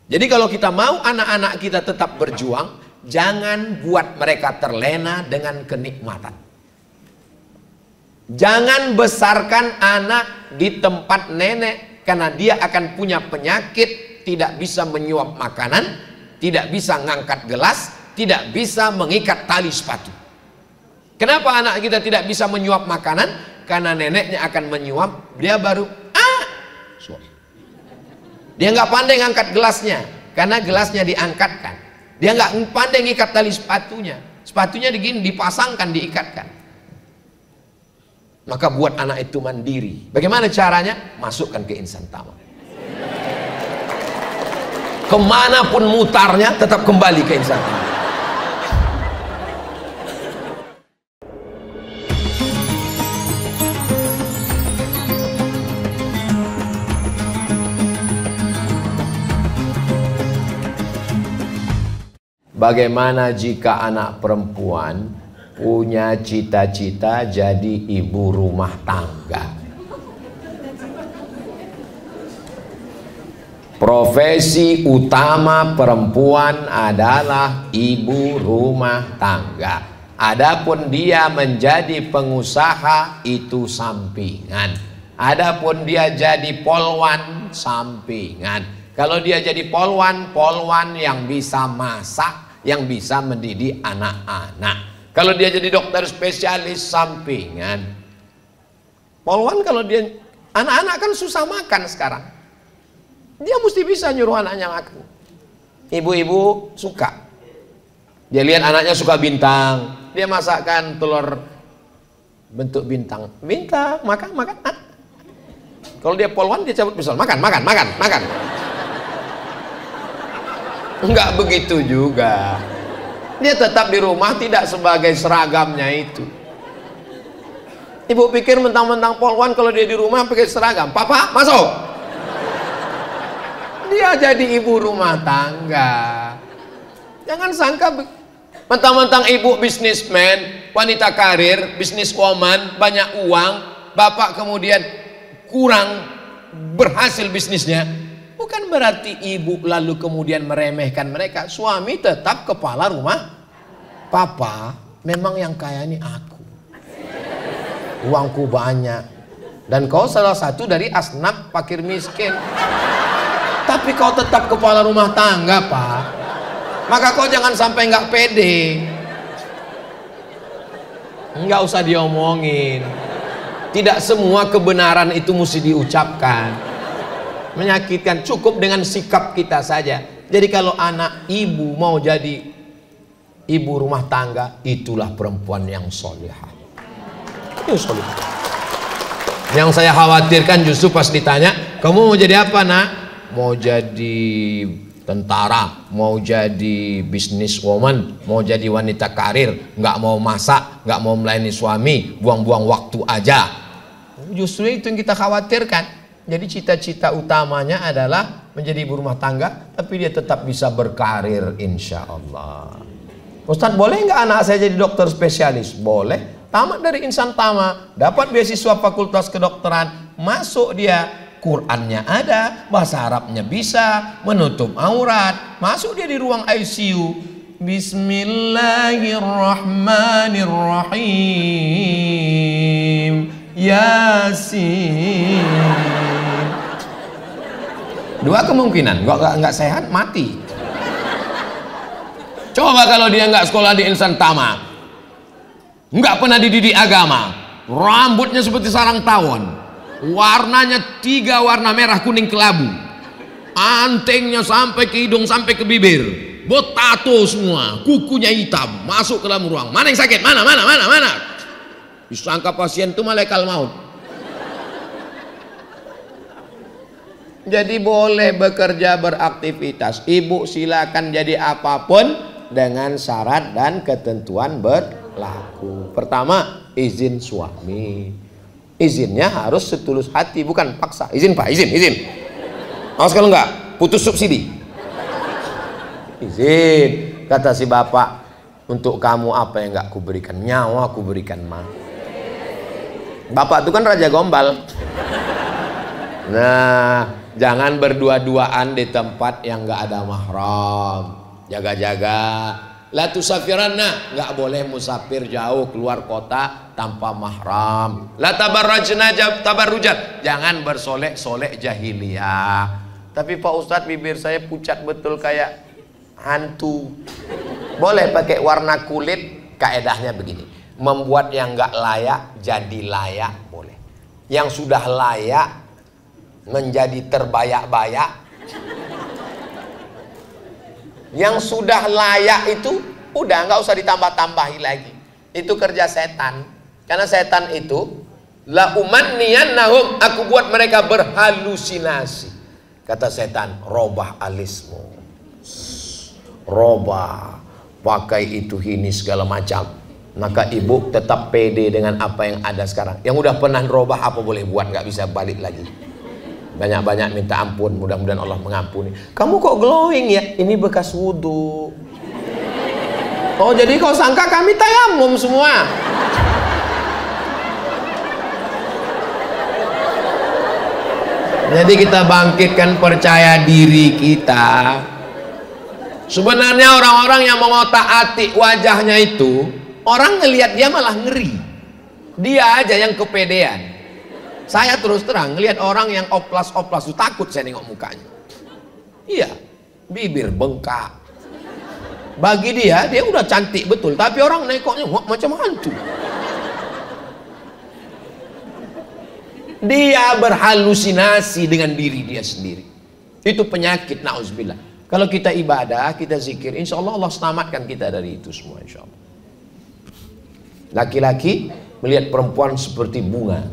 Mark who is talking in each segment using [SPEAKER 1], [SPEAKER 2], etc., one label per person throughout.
[SPEAKER 1] Jadi kalau kita mau anak-anak kita tetap berjuang, jangan buat mereka terlena dengan kenikmatan. Jangan besarkan anak di tempat nenek, karena dia akan punya penyakit, tidak bisa menyuap makanan, tidak bisa ngangkat gelas, tidak bisa mengikat tali sepatu. Kenapa anak kita tidak bisa menyuap makanan? Karena neneknya akan menyuap, dia baru suap. Dia nggak pandai ngangkat gelasnya, karena gelasnya diangkatkan. Dia nggak pandai ngikat tali sepatunya, sepatunya dipasangkan, diikatkan. Maka buat anak itu mandiri. Bagaimana caranya? Masukkan ke Insan Tama. Kemanapun mutarnya tetap kembali ke Insan Tama. Bagaimana jika anak perempuan punya cita-cita jadi ibu rumah tangga? Profesi utama perempuan adalah ibu rumah tangga. Adapun dia menjadi pengusaha itu sampingan. Adapun dia jadi polwan sampingan. Kalau dia jadi polwan, polwan yang bisa masak, yang bisa mendidik anak-anak. Kalau dia jadi dokter spesialis sampingan. Polwan kalau dia, anak-anak kan susah makan sekarang. Dia mesti bisa nyuruh anaknya makan. Ibu-ibu suka. Dia lihat anaknya suka bintang, dia masakkan telur bentuk bintang. Bintang, makan, makan. Kalau dia polwan, dia cabut pisau, makan, makan, makan, makan. Enggak begitu juga. Dia tetap di rumah, tidak sebagai seragamnya itu. Ibu pikir mentang-mentang polwan kalau dia di rumah pakai seragam. Papa, masuk. Dia jadi ibu rumah tangga. Jangan sangka mentang-mentang ibu bisnismen, wanita karir, bisniswoman, banyak uang, bapak kemudian kurang berhasil bisnisnya. Bukan berarti ibu lalu kemudian meremehkan mereka. Suami tetap kepala rumah. Papa, memang yang kaya ini aku. Uangku banyak. Dan kau salah satu dari asnaf fakir miskin. Tapi kau tetap kepala rumah tangga, Pak. Maka kau jangan sampai nggak pede. Nggak usah diomongin. Tidak semua kebenaran itu mesti diucapkan. Menyakitkan, cukup dengan sikap kita saja. Jadi kalau anak ibu mau jadi ibu rumah tangga, itulah perempuan yang solehah. Itu solehah. Yang saya khawatirkan justru pas ditanya, kamu mau jadi apa, nak? Mau jadi tentara, mau jadi businesswoman, mau jadi wanita karir, nggak mau masak, nggak mau melayani suami, buang-buang waktu aja. Justru itu yang kita khawatirkan. Jadi cita-cita utamanya adalah menjadi ibu rumah tangga, tapi dia tetap bisa berkarir insya Allah. Ustadz, boleh nggak anak saya jadi dokter spesialis? Boleh. Tamat dari Insan Tama, dapat beasiswa fakultas kedokteran, masuk dia, Qurannya ada, bahasa Arabnya bisa, menutup aurat, masuk dia di ruang ICU. Bismillahirrahmanirrahim. Yasin. Dua kemungkinan, nggak sehat, mati. Coba kalau dia nggak sekolah di Insan Tama, nggak pernah dididik agama, rambutnya seperti sarang tawon, warnanya 3 warna merah kuning kelabu, antingnya sampai ke hidung sampai ke bibir, botato semua, kukunya hitam, masuk ke dalam ruang. Mana yang sakit? Mana? Disangka pasien itu malaikat maut. Jadi boleh bekerja, beraktivitas. Ibu silakan jadi apapun dengan syarat dan ketentuan berlaku. Pertama, izin suami. Izinnya harus setulus hati, bukan paksa. Izin Pak, izin. Awas kalau enggak, putus subsidi. Izin, kata si bapak, untuk kamu apa yang enggak kuberikan? Nyawa kuberikan, Ma. Bapak itu kan raja gombal. Nah, Jangan berdua-duaan di tempat yang nggak ada mahram. Jaga-jaga. La tusafiranna, nggak boleh musafir jauh keluar kota tanpa mahram. La tabarrajna tabarrujat, jangan bersolek-solek jahiliyah. Tapi Pak Ustadz, bibir saya pucat betul kayak hantu. Boleh pakai warna kulit, kaedahnya begini. Membuat yang nggak layak jadi layak boleh. Yang sudah layak menjadi terbayak-bayak. Yang sudah layak itu udah nggak usah ditambah-tambahi lagi. Itu kerja setan. Karena setan itu la umanniyannahum, aku buat mereka berhalusinasi. Kata setan, robah alismu, robah, pakai itu ini segala macam. Maka ibu tetap pede dengan apa yang ada sekarang. Yang udah pernah robah apa boleh buat, nggak bisa balik lagi. Banyak-banyak minta ampun, mudah-mudahan Allah mengampuni. Kamu kok glowing ya? Ini bekas wudhu. Oh, jadi kau sangka kami tayamum semua? Jadi kita bangkitkan percaya diri kita. Sebenarnya orang-orang yang mengotak-atik wajahnya itu, orang ngelihat dia malah ngeri. Dia aja yang kepedean. Saya terus terang ngelihat orang yang oplas-oplas itu takut saya nengok mukanya. Iya, bibir bengkak. Bagi dia udah cantik betul, tapi orang nengoknya macam hantu. Dia berhalusinasi dengan diri dia sendiri. Itu penyakit, na'udzubillah. Kalau kita ibadah, kita zikir, insya Allah Allah selamatkan kita dari itu semua, insya Allah. Laki-laki melihat perempuan seperti bunga.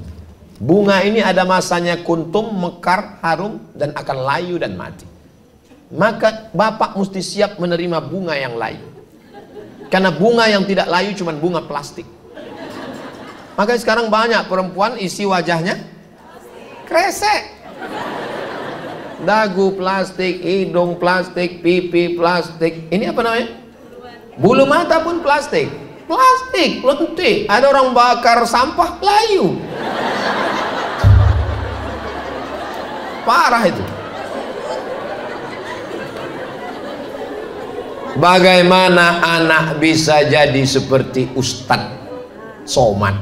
[SPEAKER 1] Bunga ini ada masanya kuntum, mekar, harum, dan akan layu dan mati. Maka bapak mesti siap menerima bunga yang layu. Karena bunga yang tidak layu cuma bunga plastik. Maka sekarang banyak perempuan isi wajahnya kresek. Dagu plastik, hidung plastik, pipi plastik. Ini apa namanya? Bulu mata pun plastik. Plastik, lentik. Ada orang bakar sampah layu. Parah itu. Bagaimana anak bisa jadi seperti Ustadz Somad?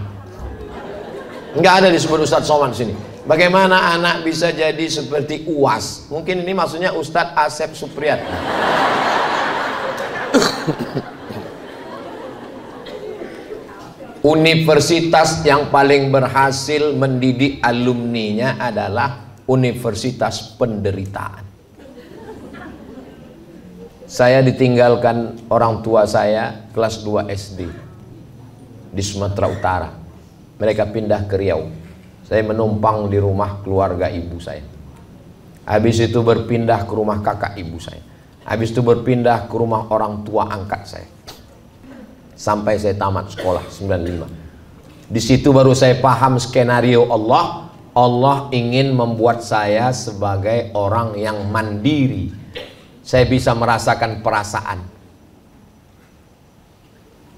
[SPEAKER 1] Enggak ada disebut Ustadz Somad di sini. Bagaimana anak bisa jadi seperti UAS? Mungkin ini maksudnya Ustadz Asep Supriyat. Universitas yang paling berhasil mendidik alumninya adalah Universitas Penderitaan. Saya ditinggalkan orang tua saya kelas 2 SD di Sumatera Utara. Mereka pindah ke Riau. Saya menumpang di rumah keluarga ibu saya. Habis itu berpindah ke rumah kakak ibu saya. Habis itu berpindah ke rumah orang tua angkat saya. Sampai saya tamat sekolah 95. Di situ baru saya paham skenario Allah. Allah ingin membuat saya sebagai orang yang mandiri. Saya bisa merasakan perasaan.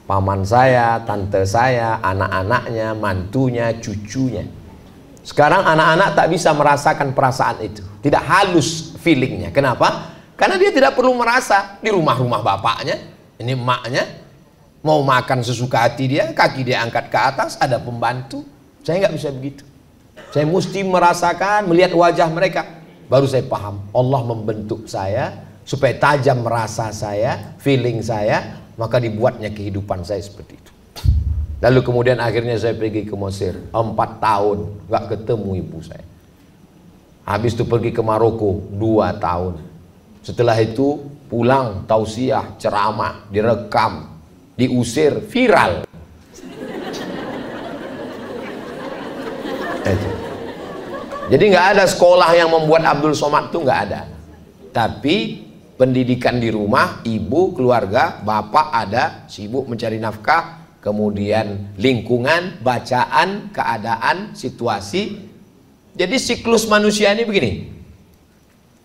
[SPEAKER 1] Paman saya, tante saya, anak-anaknya, mantunya, cucunya. Sekarang anak-anak tak bisa merasakan perasaan itu. Tidak halus feelingnya. Kenapa? Karena dia tidak perlu merasa. Di rumah-rumah bapaknya, ini emaknya, mau makan sesuka hati dia, kaki dia angkat ke atas, ada pembantu. Saya nggak bisa begitu. Saya mesti merasakan, melihat wajah mereka. Baru saya paham, Allah membentuk saya supaya tajam rasa saya, feeling saya, maka dibuatnya kehidupan saya seperti itu. Lalu kemudian akhirnya saya pergi ke Mesir 4 tahun, gak ketemu ibu saya. Habis itu pergi ke Maroko 2 tahun. Setelah itu pulang, tausiah, ceramah, direkam, diusir, viral. Jadi nggak ada sekolah yang membuat Abdul Somad itu nggak ada. Tapi pendidikan di rumah, ibu, keluarga, bapak ada, sibuk mencari nafkah, kemudian lingkungan, bacaan, keadaan, situasi. Jadi siklus manusia ini begini.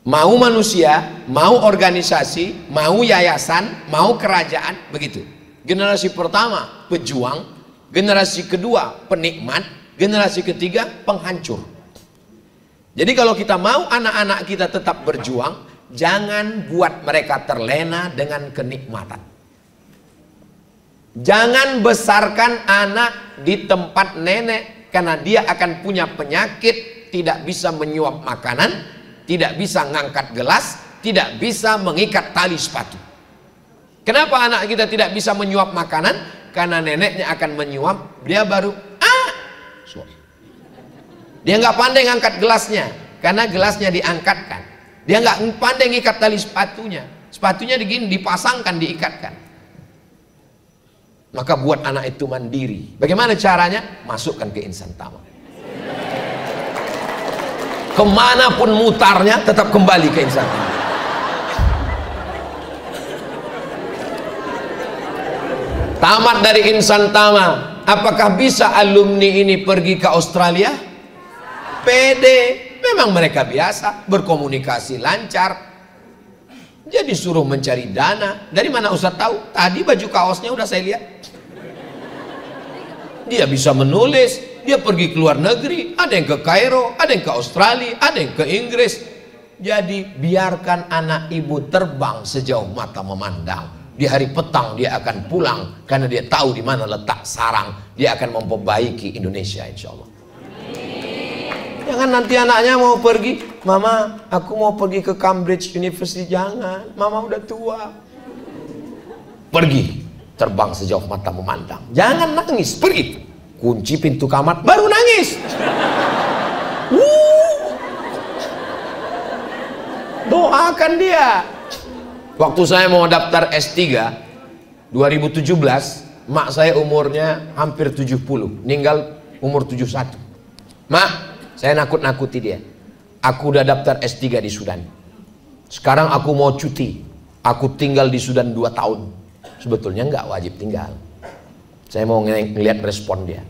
[SPEAKER 1] Mau manusia, mau organisasi, mau yayasan, mau kerajaan, begitu. Generasi pertama pejuang, generasi kedua penikmat, generasi ketiga penghancur. Jadi kalau kita mau anak-anak kita tetap berjuang, jangan buat mereka terlena dengan kenikmatan. Jangan besarkan anak di tempat nenek, karena dia akan punya penyakit, tidak bisa menyuap makanan, tidak bisa ngangkat gelas, tidak bisa mengikat tali sepatu. Kenapa anak kita tidak bisa menyuap makanan? Karena neneknya akan menyuap, dia baru dia nggak pandai ngangkat gelasnya, karena gelasnya diangkatkan. Dia nggak pandai ngikat tali sepatunya, sepatunya dipasangkan, diikatkan. Maka buat anak itu mandiri. Bagaimana caranya? Masukkan ke Insan Tama. Kemanapun mutarnya tetap kembali ke Insan Tama. Tamat dari Insan Tama, apakah bisa alumni ini pergi ke Australia? Pede, memang mereka biasa, berkomunikasi lancar. Jadi suruh mencari dana. Dari mana Ustaz tahu? Tadi baju kaosnya udah saya lihat. Dia bisa menulis, dia pergi ke luar negeri, ada yang ke Kairo, ada yang ke Australia, ada yang ke Inggris. Jadi biarkan anak ibu terbang sejauh mata memandang. Di hari petang dia akan pulang, karena dia tahu di mana letak sarang. Dia akan memperbaiki Indonesia, insya Allah. Jangan nanti anaknya mau pergi, mama aku mau pergi ke Cambridge University. Jangan, mama udah tua. Pergi, terbang sejauh mata memandang. Jangan nangis, pergi. Kunci pintu kamar, baru nangis. Doakan dia. Waktu saya mau daftar S3 2017, mak saya umurnya hampir 70, meninggal umur 71. Mak, saya nakut-nakuti dia. Aku udah daftar S3 di Sudan. Sekarang aku mau cuti. Aku tinggal di Sudan 2 tahun. Sebetulnya nggak wajib tinggal. Saya mau ngeliat respon dia.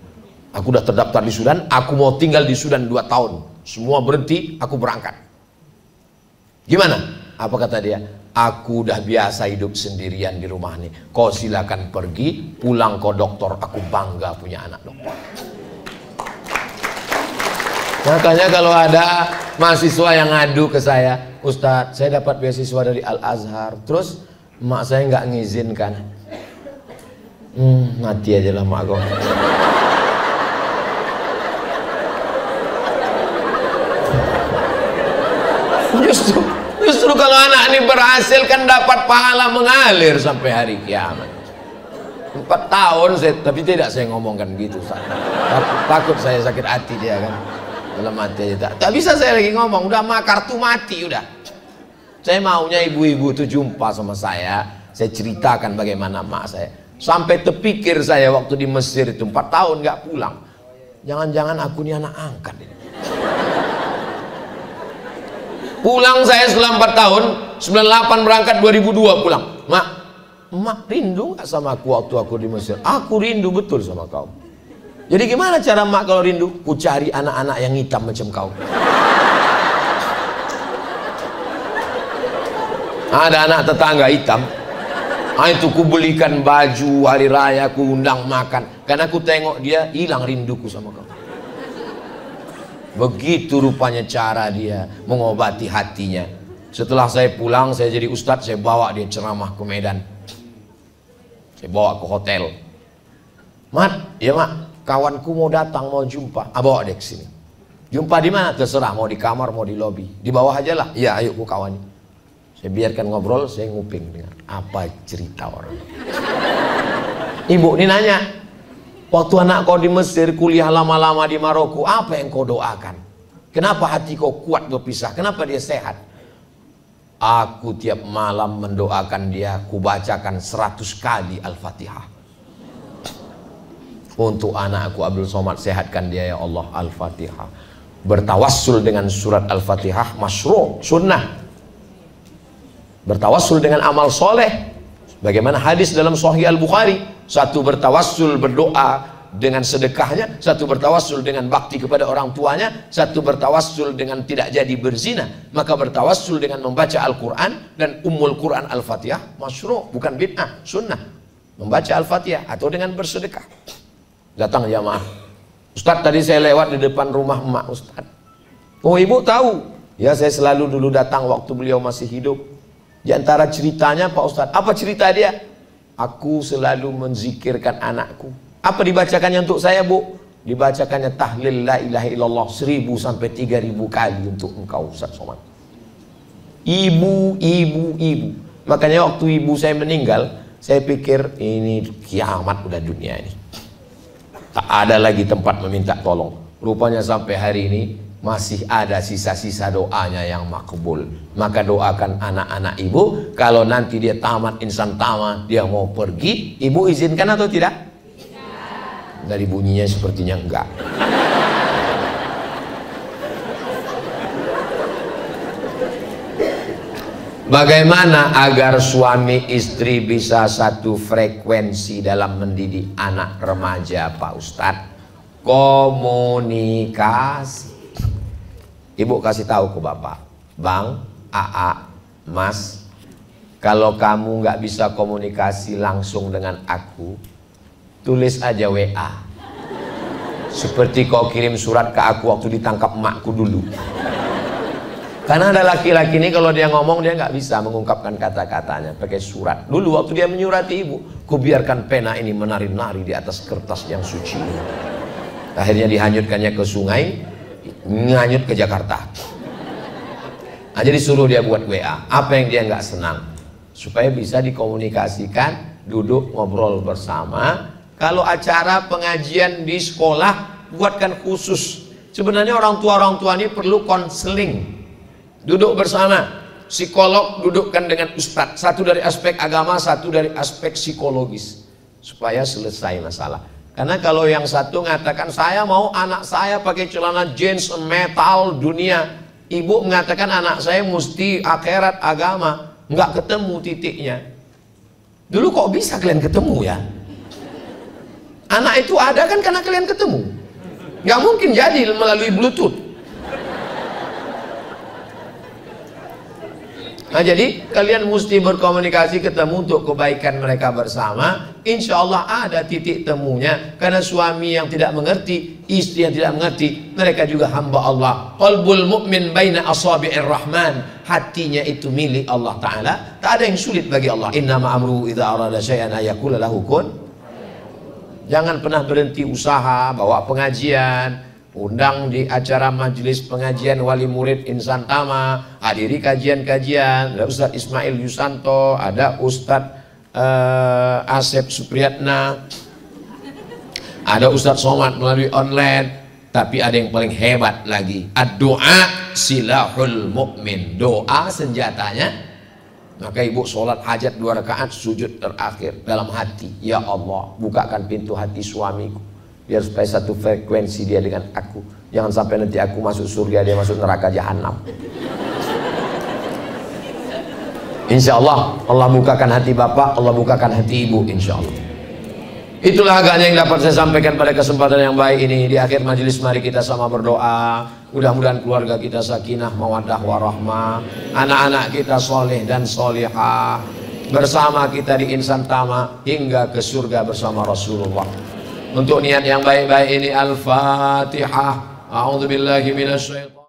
[SPEAKER 1] Aku udah terdaftar di Sudan, aku mau tinggal di Sudan 2 tahun. Semua berhenti, aku berangkat. Gimana? Apa kata dia? Aku udah biasa hidup sendirian di rumah nih. Kau silakan pergi, pulang ke dokter. Aku bangga punya anak dokter. Makanya kalau ada mahasiswa yang ngadu ke saya, Ustadz, saya dapat beasiswa dari Al-Azhar, terus emak saya nggak ngizinkan. Mati aja lah mak kau. Justru kalau anak ini berhasil kan dapat pahala mengalir sampai hari kiamat. 4 tahun saya, tapi tidak saya ngomongkan gitu. Takut saya sakit hati dia kan. Dalam hati aja tak bisa saya lagi ngomong, udah mah kartu mati udah. Saya maunya ibu-ibu itu jumpa sama saya ceritakan bagaimana mak saya. Sampai terpikir saya waktu di Mesir itu 4 tahun nggak pulang. Jangan-jangan aku ini anak angkat ini. Pulang saya setelah 4 tahun, 98 berangkat, 2002 pulang. Mak rindu nggak sama aku waktu aku di Mesir? Aku rindu betul sama kau. Jadi gimana cara mak kalau rindu? Ku cari anak-anak yang hitam macam kau. Ada anak tetangga hitam. Itu ku belikan baju hari raya, ku undang makan. Karena ku tengok dia hilang rinduku sama kau. Begitu rupanya cara dia mengobati hatinya. Setelah saya pulang, saya jadi ustadz, saya bawa dia ceramah ke Medan. Saya bawa ke hotel. Mat, ya mak, kawanku mau datang, mau jumpa. Bawa dia ke sini. Jumpa di mana? Terserah, mau di kamar, mau di lobi. Di bawah aja lah. Ya, ayo ku kawan. Saya biarkan ngobrol, saya nguping dengar apa cerita orang. Ibu ini nanya, waktu anak kau di Mesir, kuliah lama-lama di Maroko, apa yang kau doakan? Kenapa hati kau kuat berpisah? Kenapa dia sehat? Aku tiap malam mendoakan dia, kubacakan 100 kali Al-Fatihah. Untuk anakku Abdul Somad, sehatkan dia ya Allah. Al-Fatihah. Bertawassul dengan surat Al-Fatihah masyru', sunnah. Bertawassul dengan amal soleh, bagaimana hadis dalam Sahih Al-Bukhari. Satu bertawassul berdoa dengan sedekahnya, satu bertawassul dengan bakti kepada orang tuanya, satu bertawassul dengan tidak jadi berzina. Maka bertawassul dengan membaca Al-Quran dan Ummul Quran Al-Fatihah masyru', bukan bid'ah, sunnah. Membaca Al-Fatihah atau dengan bersedekah. Datang jamaah, Ustadz tadi saya lewat di depan rumah emak Ustadz, Oh ibu tahu? Ya saya selalu dulu datang waktu beliau masih hidup. Di antara ceritanya Pak Ustadz, apa cerita dia? Aku selalu menzikirkan anakku. Apa dibacakannya untuk saya bu? Dibacakannya tahlil la ilaha illallah 1000 sampai 3000 kali untuk engkau Ustadz Somad. Ibu. Makanya waktu ibu saya meninggal, saya pikir ini kiamat udah dunia ini. Tak ada lagi tempat meminta tolong. Rupanya sampai hari ini masih ada sisa-sisa doanya yang makbul. Maka doakan anak-anak ibu, kalau nanti dia tamat insan tamat, dia mau pergi, ibu izinkan atau tidak? Tidak. Dari bunyinya sepertinya enggak. Bagaimana agar suami istri bisa satu frekuensi dalam mendidik anak remaja Pak Ustadz? Komunikasi. Ibu kasih tahu ke bapak, Bang, AA, Mas, kalau kamu nggak bisa komunikasi langsung dengan aku, tulis aja WA. Seperti kau kirim surat ke aku waktu ditangkap emakku dulu. Karena ada laki-laki ini kalau dia ngomong dia nggak bisa mengungkapkan kata-katanya pakai surat. Dulu waktu dia menyurati ibu, ku biarkan pena ini menari-nari di atas kertas yang suci. Akhirnya dihanyutkannya ke sungai, nganyut ke Jakarta. Nah, jadi suruh dia buat WA. Apa yang dia nggak senang, supaya bisa dikomunikasikan, duduk ngobrol bersama. Kalau acara pengajian di sekolah, buatkan khusus. Sebenarnya orang tua ini perlu konseling. Duduk bersama, psikolog dudukkan dengan ustadz, satu dari aspek agama, satu dari aspek psikologis, supaya selesai masalah. Karena kalau yang satu mengatakan saya mau anak saya pakai celana jeans metal dunia, ibu mengatakan anak saya mesti akhirat agama, nggak ketemu titiknya. Dulu kok bisa kalian ketemu ya? Anak itu ada kan karena kalian ketemu, nggak mungkin jadi melalui Bluetooth. Nah jadi kalian mesti berkomunikasi, ketemu untuk kebaikan mereka bersama. Insya Allah ada titik temunya. Karena suami yang tidak mengerti, istri yang tidak mengerti, mereka juga hamba Allah. Qalbul mu'min baina asabi'ir rahman. Hatinya itu milik Allah Ta'ala. Tak ada yang sulit bagi Allah. Innama amruhu idza arada syai'an ayaqula lahu kun. Jangan pernah berhenti usaha, bawa pengajian, undang di acara majelis pengajian wali murid insan tama, hadiri kajian-kajian. Ada Ustadz Ismail Yusanto, ada Ustadz Asep Supriyatna, ada Ustadz Somad melalui online. Tapi ada yang paling hebat lagi, ad-doa silahul mu'min, doa senjatanya. Maka ibu sholat hajat 2 rakaat, sujud terakhir dalam hati, ya Allah bukakan pintu hati suamiku biar supaya satu frekuensi dia dengan aku. Jangan sampai nanti aku masuk surga, dia masuk neraka jahanam. Insya Allah, Allah bukakan hati bapak, Allah bukakan hati ibu, insya Allah. Itulah agaknya yang dapat saya sampaikan pada kesempatan yang baik ini. Di akhir majelis mari kita sama berdoa. Mudah-mudahan keluarga kita sakinah, mawaddah, warahmah, anak-anak kita soleh dan solihah, bersama kita di insan tama hingga ke surga bersama Rasulullah. Untuk niat yang baik-baik ini, Al-Fatihah. A'udzubillahi minasyaitonir